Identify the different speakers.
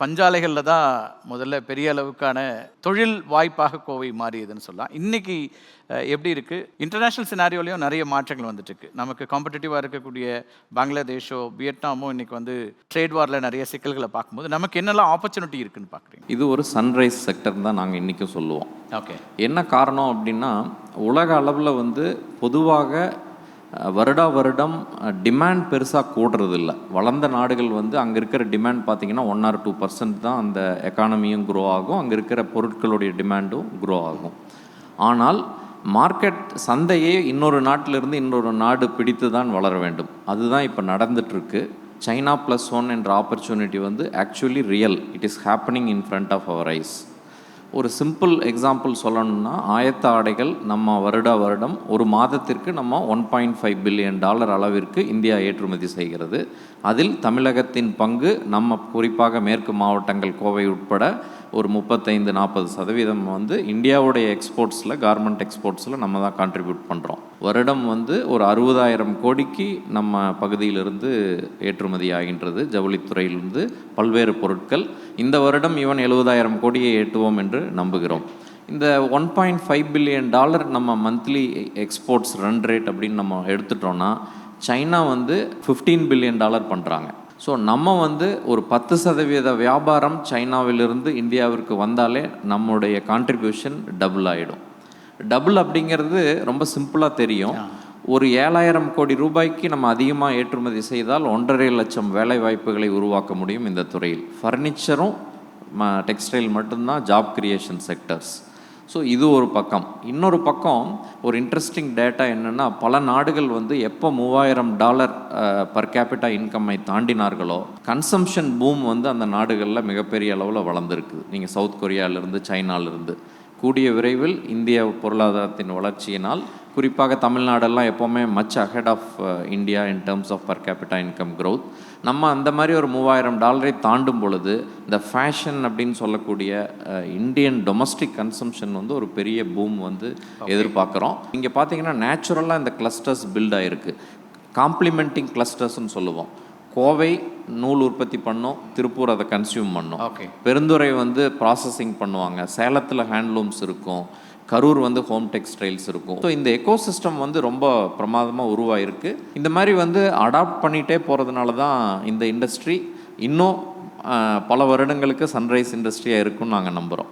Speaker 1: பஞ்சாலைகளில் தான் முதல்ல பெரிய அளவுக்கான தொழில் வாய்ப்பாக கோவை மாறியதுன்னு சொல்லலாம். இன்னைக்கு எப்படி இருக்குது, இன்டர்நேஷ்னல் சினாரியோலையும் நிறைய மாற்றங்கள் வந்துட்டுருக்கு. நமக்கு காம்படிட்டிவாக இருக்கக்கூடிய பங்களாதேஷோ வியட்நாமோ இன்னைக்கு வந்து ட்ரேட் வாரில் நிறைய சிக்கல்களை பார்க்கும்போது நமக்கு என்னெல்லாம் ஆப்பர்ச்சுனிட்டி இருக்குன்னு பார்க்குறீங்க?
Speaker 2: இது ஒரு சன்ரைஸ் செக்டர் தான் நாங்கள் இன்றைக்கும் சொல்லுவோம்.
Speaker 1: ஓகே,
Speaker 2: என்ன காரணம் அப்படின்னா, உலக அளவில் வந்து பொதுவாக வருடம் டிமாண்ட் பெருசாக கூடுறதில்ல. வளர்ந்த நாடுகள் வந்து அங்கே இருக்கிற டிமாண்ட் பார்த்திங்கன்னா 1 or 2% தான் அந்த எக்கானமியும் க்ரோ ஆகும், அங்கே இருக்கிற பொருட்களுடைய டிமாண்டும் க்ரோ ஆகும். ஆனால் மார்க்கெட் சந்தையே இன்னொரு நாட்டிலிருந்து இன்னொரு நாடு பிடித்து தான் வளர வேண்டும். அதுதான் இப்போ நடந்துகிட்ருக்கு. China +1 என்ற ஆப்பர்ச்சுனிட்டி வந்து actually real. It is happening in front of our eyes. ஒரு சிம்பிள் எக்ஸாம்பிள் சொல்லணும்னா, ஆயத்த ஆடைகள் நம்ம வருடம் ஒரு மாதத்திற்கு நம்ம $1.5 பில்லியன் அளவிற்கு இந்தியா ஏற்றுமதி செய்கிறது. அதில் தமிழகத்தின் பங்கு நம்ம குறிப்பாக மேற்கு மாவட்டங்கள் கோவை உட்பட ஒரு 35-40% வந்து இந்தியாவுடைய எக்ஸ்போர்ட்ஸில், கார்மெண்ட் எக்ஸ்போர்ட்ஸில் நம்ம தான் கான்ட்ரிபியூட் பண்ணுறோம். வருடம் வந்து ஒரு 60,000 கோடிக்கு நம்ம பகுதியிலிருந்து ஏற்றுமதி ஆகின்றது. ஜவுளித்துறையிலிருந்து பல்வேறு பொருட்கள். இந்த வருடம் ஈவன் 70,000 கோடியை எட்டுவோம் என்று நம்புகிறோம். இந்த $1.5 பில்லியன் நம்ம மந்த்லி எக்ஸ்போர்ட்ஸ் ரன் ரேட் அப்படின்னு நம்ம எடுத்துட்டோன்னா, சைனா வந்து $15 பில்லியன் பண்ணுறாங்க. ஸோ நம்ம வந்து ஒரு 10% வியாபாரம் சைனாவிலிருந்து இந்தியாவிற்கு வந்தாலே நம்முடைய கான்ட்ரிபியூஷன் டபுள் ஆகிடும். டபுள் அப்படிங்கிறது ரொம்ப சிம்பிளாக தெரியும். ஒரு 7,000 கோடி ரூபாய்க்கு நம்ம அதிகமாக ஏற்றுமதி செய்தால் 1.5 லட்சம் வேலை வாய்ப்புகளை உருவாக்க முடியும் இந்த துறையில். ஃபர்னிச்சரும் டெக்ஸ்டைல் மட்டும்தான் ஜாப் கிரியேஷன் செக்டர்ஸ். ஸோ இது ஒரு பக்கம். இன்னொரு பக்கம் ஒரு இன்ட்ரெஸ்டிங் டேட்டா என்னென்னா, பல நாடுகள் வந்து எப்போ $3,000 பர் கேபிட்டா இன்கம்மை தாண்டினார்களோ, கன்சம்ஷன் பூம் வந்து அந்த நாடுகளில் மிகப்பெரிய அளவில் வளர்ந்துருக்குது. நீங்கள் சவுத் கொரியாவிலிருந்து, சைனாலிருந்து. கூடிய விரைவில் இந்திய பொருளாதாரத்தின் வளர்ச்சியினால், குறிப்பாக தமிழ்நாடெல்லாம் எப்போவுமே much ahead of India in terms of per capita income growth. நம்ம அந்த மாதிரி ஒரு $3,000 தாண்டும் பொழுது இந்த ஃபேஷன் அப்படின்னு சொல்லக்கூடிய இந்தியன் டொமஸ்டிக் கன்சம்ஷன் வந்து ஒரு பெரிய பூம் வந்து எதிர்பார்க்குறோம். இங்கே பார்த்தீங்கன்னா நேச்சுரலாக இந்த கிளஸ்டர்ஸ் பில்ட் ஆகிருக்கு. காம்ப்ளிமெண்டிங் கிளஸ்டர்ஸ்ன்னு சொல்லுவோம். கோவை நூல் உற்பத்தி பண்ணும், திருப்பூர் அதை கன்சியூம் பண்ணும். பெருந்துறை வந்து ப்ராசஸிங் பண்ணுவாங்க, சேலத்தில் ஹேண்ட்லூம்ஸ் இருக்கும், கரூர் வந்து ஹோம் டெக்ஸ்டைல்ஸ் இருக்கும். ஸோ இந்த எக்கோசிஸ்டம் வந்து ரொம்ப பிரமாதமாக உருவாயிருக்கு. இந்த மாதிரி வந்து அடாப்ட் பண்ணிகிட்டே போகிறதுனால தான் இந்த இண்டஸ்ட்ரி இன்னும் பல வருடங்களுக்கு சன்ரைஸ் இண்டஸ்ட்ரியாக இருக்குன்னு நாங்கள் நம்புகிறோம்.